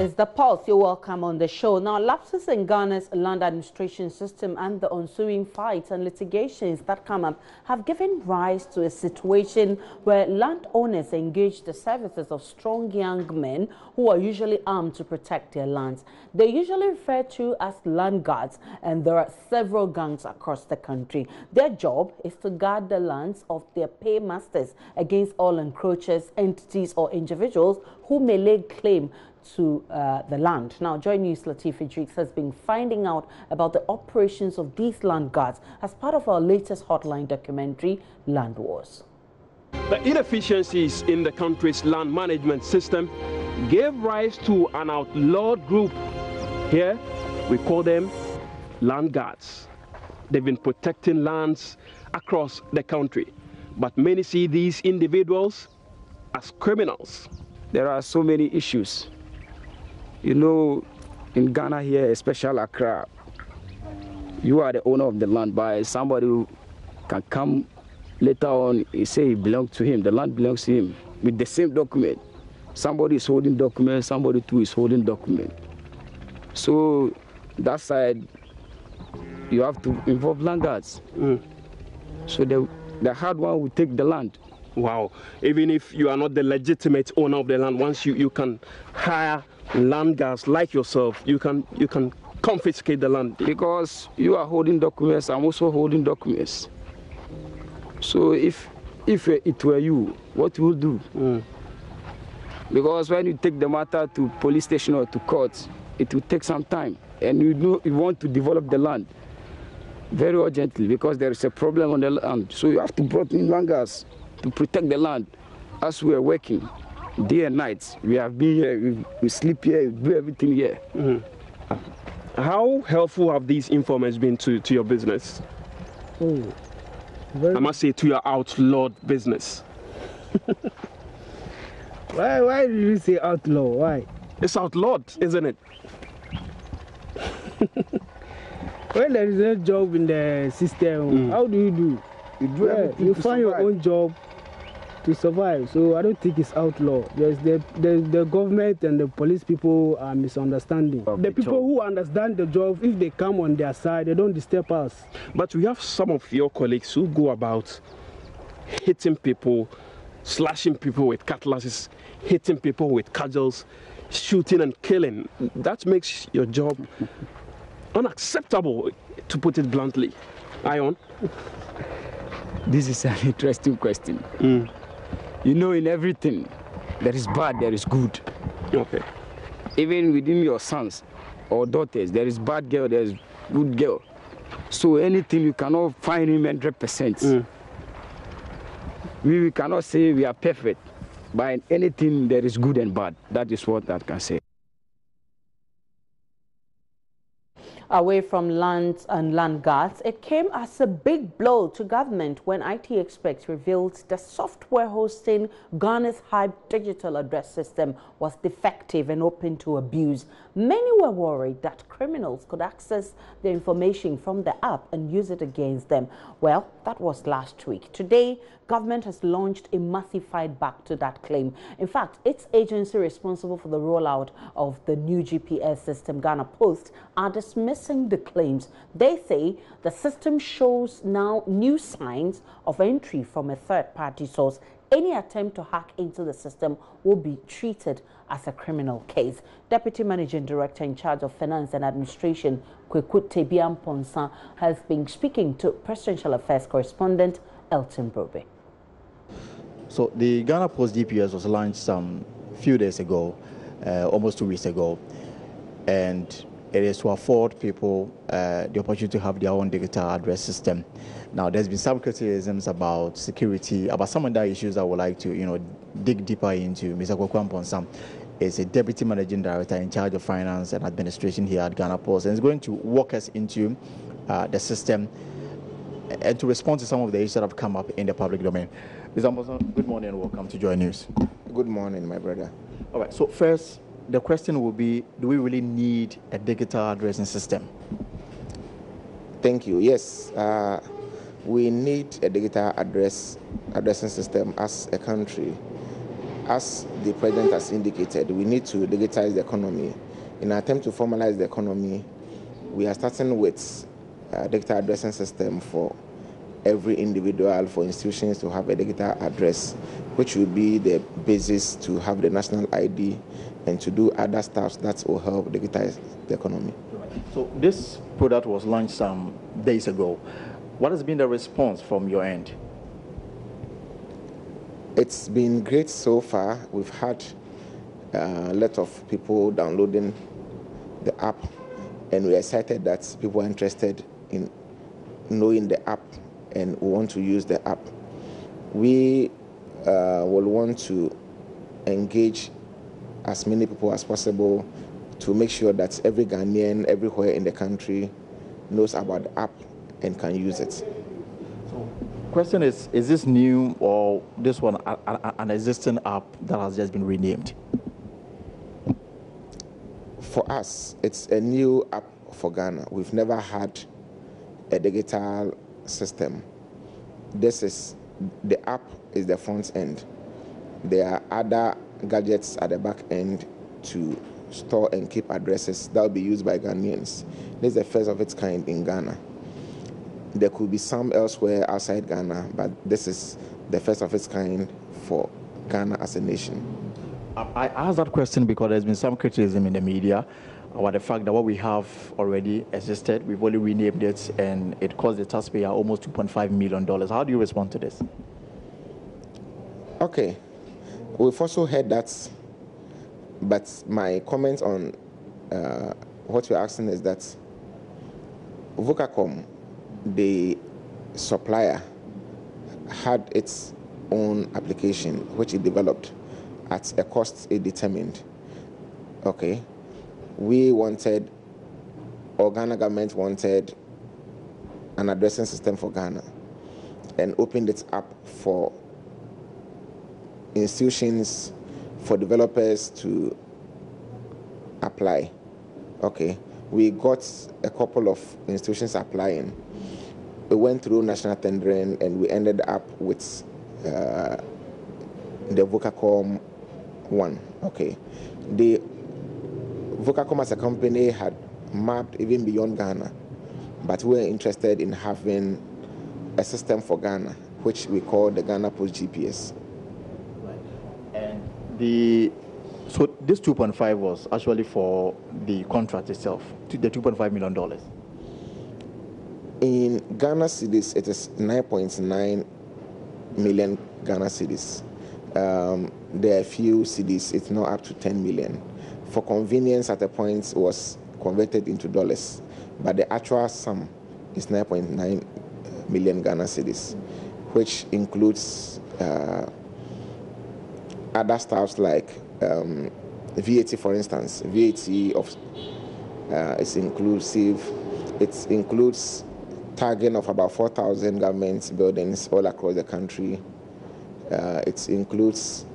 It's the Pulse. You're welcome on the show. Now, lapses in Ghana's land administration system and the ensuing fights and litigations that come up have given rise to a situation where landowners engage the services of strong young men who are usually armed to protect their lands. They're usually referred to as land guards, and there are several gangs across the country. Their job is to guard the lands of their paymasters against all encroachers, entities, or individuals who may lay claim to the land. Now, JoyNews Latif Idris has been finding out about the operations of these land guards as part of our latest hotline documentary, Land Wars. The inefficiencies in the country's land management system gave rise to an outlawed group. Here, we call them land guards. They've been protecting lands across the country, but many see these individuals as criminals. There are so many issues. You know, in Ghana here, especially Accra, you are the owner of the land, but somebody who can come later on, he say it belongs to him, the land belongs to him, with the same document. Somebody is holding document, somebody too is holding document. So that side, you have to involve land guards. So the hard one will take the land. Wow. Even if you are not the legitimate owner of the land, once you can hire land guards like yourself, you can confiscate the land. Because you are holding documents, I'm also holding documents. So if it were you, what you will do? Because when you take the matter to police station or to court, it will take some time. And you want to develop the land very urgently because there is a problem on the land. So you have to bring in land guards to protect the land. As we are working day and night, we have been here, we sleep here, we do everything here. How helpful have these informants been to your business? I must say, to your outlawed business. Why did you say outlaw? Why? It's outlawed, isn't it? When there is no job in the system, how do you do? You find your own job to survive. So I don't think it's outlaw. The government and the police people are misunderstanding. The people who understand the job, if they come on their side, they don't disturb us. But we have some of your colleagues who go about hitting people, slashing people with cutlasses, hitting people with cudgels, shooting and killing. That makes your job unacceptable, to put it bluntly. Ion? This is an interesting question. You know, in everything, there is bad, there is good. Okay. Even within your sons or daughters, there is bad girl, there is good girl. So anything, you cannot find him 100%. We cannot say we are perfect, but in anything, there is good and bad. That is what I can say. Away from lands and land guards, it came as a big blow to government when IT experts revealed the software hosting Ghana's Hype digital address system was defective and open to abuse. Many were worried that criminals could access the information from the app and use it against them. Well, that was last week. Today, government has launched a massive fight back to that claim. In fact, its agency responsible for the rollout of the new GPS system, Ghana Post, are dismissing the claims. They say the system shows now new signs of entry from a third-party source. Any attempt to hack into the system will be treated as a criminal case. Deputy Managing Director in charge of Finance and Administration, Kwekut Tebian Ponsa, has been speaking to Presidential Affairs correspondent Elton Brobe. So the Ghana Post GPS was launched some few days ago, almost 2 weeks ago, and it is to afford people the opportunity to have their own digital address system. Now, there's been some criticisms about security, about some other issues I would like to, dig deeper into. Mr. Kwekut Ponsam is a Deputy Managing Director in charge of Finance and Administration here at Ghana Post, and is going to walk us into the system and to respond to some of the issues that have come up in the public domain. Mr. Ponsam, good morning and welcome to JoyNews. Good morning, my brother. All right, so first, the question will be, do we really need a digital addressing system? Thank you. Yes, we need a digital addressing system as a country as the president has indicated, we need to digitize the economy. In an attempt to formalize the economy, we are starting with a digital addressing system for every individual, for institutions to have a digital address, which will be the basis to have the national ID and to do other stuff that will help digitize the economy. So this product was launched some days ago. What has been the response from your end? It's been great so far. We've had a lot of people downloading the app, and we're excited that people are interested in knowing the app and want to use the app. We will want to engage as many people as possible to make sure that every Ghanaian everywhere in the country knows about the app and can use it. So, question is this new or this one an existing app that has just been renamed? For us, it's a new app for Ghana. We've never had a digital system. The app is the front end. There are other gadgets at the back end to store and keep addresses that will be used by Ghanaians. This is the first of its kind in Ghana. There could be some elsewhere outside Ghana, but this is the first of its kind for Ghana as a nation. I asked that question because there's been some criticism in the media about the fact that what we have already existed, we've only renamed it, and it cost the taxpayer almost $2.5 million. How do you respond to this? Okay. We've also heard that, but my comment on what you're asking is that Vocacom, the supplier, had its own application which it developed at a cost it determined. Okay. We wanted, or Ghana government wanted, an addressing system for Ghana and opened it up for institutions, for developers to apply. Okay. We got a couple of institutions applying. We went through national tendering and we ended up with the Vocacom one. Okay. The Vocacom as a company had mapped even beyond Ghana, but we were interested in having a system for Ghana, which we call the Ghana Post GPS. Right. And so this 2.5 was actually for the contract itself, the $2.5 million. In Ghana cedis, it is 9.9 million Ghana cedis. There are a few cedis, it's now up to 10 million. For convenience, at a point, it was converted into dollars, but the actual sum is 9.9 million Ghana cedis, which includes other stuff like VAT, for instance. VAT of is inclusive. It includes tagging of about 4,000 government buildings all across the country. It includes,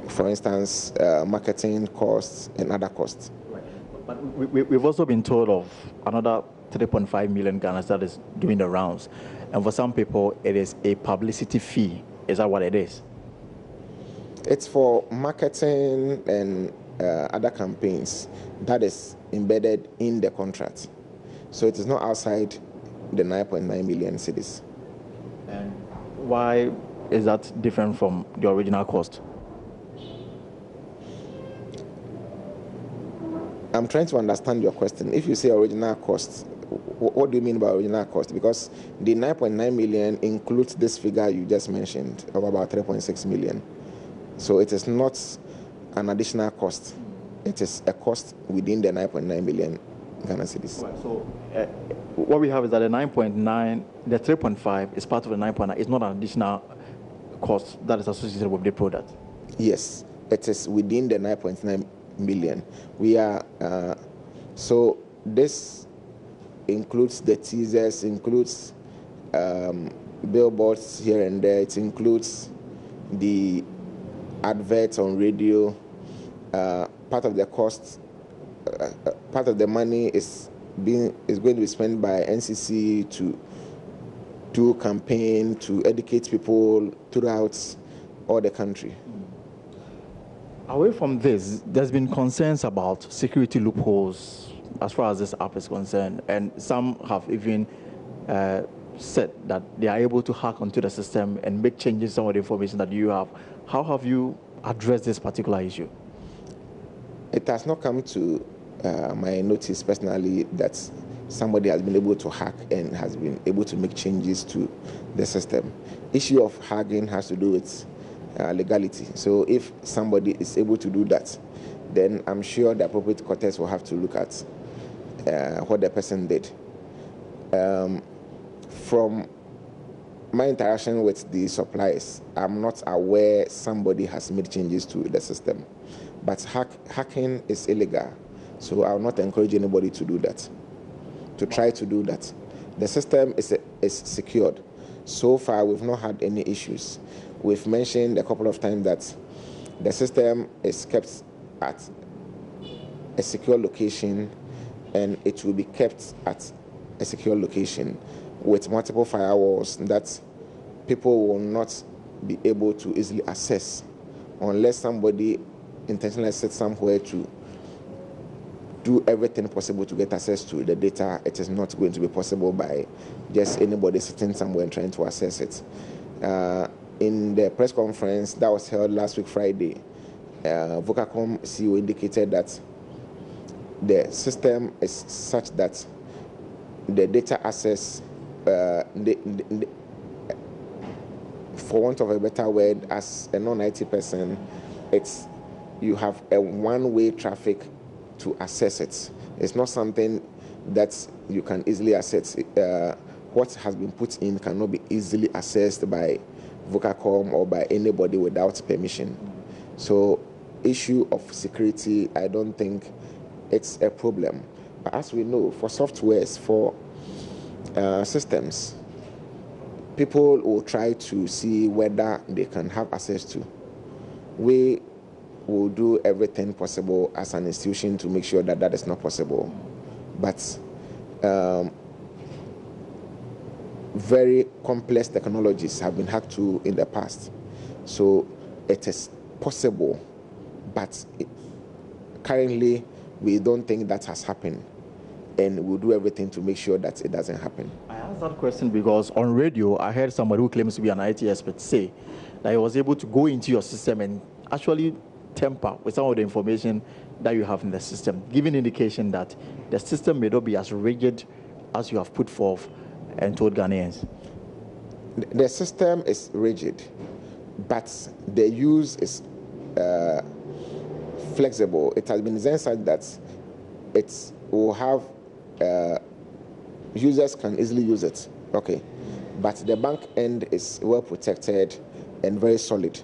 for instance, marketing costs and other costs. Right. But we've also been told of another 3.5 million Ghanas that is doing the rounds. And for some people, it is a publicity fee. Is that what it is? It's for marketing and other campaigns that is embedded in the contract. So it is not outside the 9.9 million cedis. And why is that different from the original cost? I'm trying to understand your question. If you say original cost, what do you mean by original cost? Because the 9.9 million includes this figure you just mentioned of about 3.6 million. So it is not an additional cost. It is a cost within the 9.9 million Ghana cedis. Right. So what we have is that the 9.9, the 3.5 is part of the 9.9. It's not an additional cost that is associated with the product. Yes, it is within the 9.9 million. We are so this includes the teasers, includes billboards here and there. It includes the adverts on radio. Part of the cost, part of the money is going to be spent by NCC to do campaign to educate people throughout or the country. Away from this, there's been concerns about security loopholes as far as this app is concerned, and some have even said that they are able to hack onto the system and make changes in some of the information that you have. How have you addressed this particular issue? It has not come to my notice personally that somebody has been able to hack and has been able to make changes to the system. Issue of hacking has to do with legality. So if somebody is able to do that, then I'm sure the appropriate courts will have to look at what the person did. From my interaction with the suppliers, I'm not aware somebody has made changes to the system. But hacking is illegal, so I will not encourage anybody to do that, to try to do that. The system is secured. So far, we've not had any issues. We've mentioned a couple of times that the system is kept at a secure location, and it will be kept at a secure location with multiple firewalls that people will not be able to easily access unless somebody intentionally sits somewhere to do everything possible to get access to the data. It is not going to be possible by just anybody sitting somewhere and trying to access it. In the press conference that was held last week Friday, Vocacom CEO indicated that the system is such that the data access, for want of a better word, as a non-IT person, you have a one-way traffic to access it. It's not something that you can easily access. What has been put in cannot be easily accessed by Vocacom or by anybody without permission. So, issue of security, I don't think it's a problem. But as we know, for softwares, for systems, people will try to see whether they can have access to. We will do everything possible as an institution to make sure that that is not possible. But very complex technologies have been hacked to in the past. So it is possible, but currently we don't think that has happened. And we'll do everything to make sure that it doesn't happen. I asked that question because on radio, I heard somebody who claims to be an IT expert say that he was able to go into your system and actually tamper with some of the information that you have in the system, giving indication that the system may not be as rigid as you have put forth and told Ghanaians. The system is rigid, but the use is flexible. It has been designed such that it will have users can easily use it, okay, but the back end is well protected and very solid.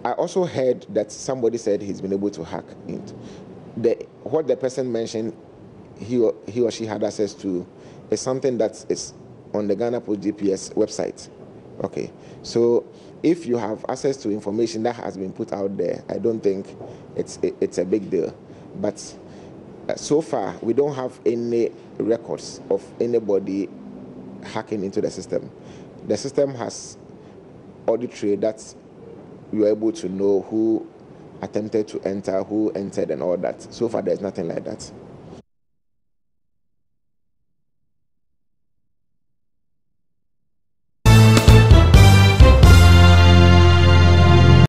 I also heard that somebody said he's been able to hack it. What the person mentioned he or she had access to is something that is on the Ghana Post GPS website, okay. So if you have access to information that has been put out there, I don't think it's a big deal. But so far, we don't have any records of anybody hacking into the system. The system has auditory that you are able to know who attempted to enter, who entered, and all that. So far, there's nothing like that.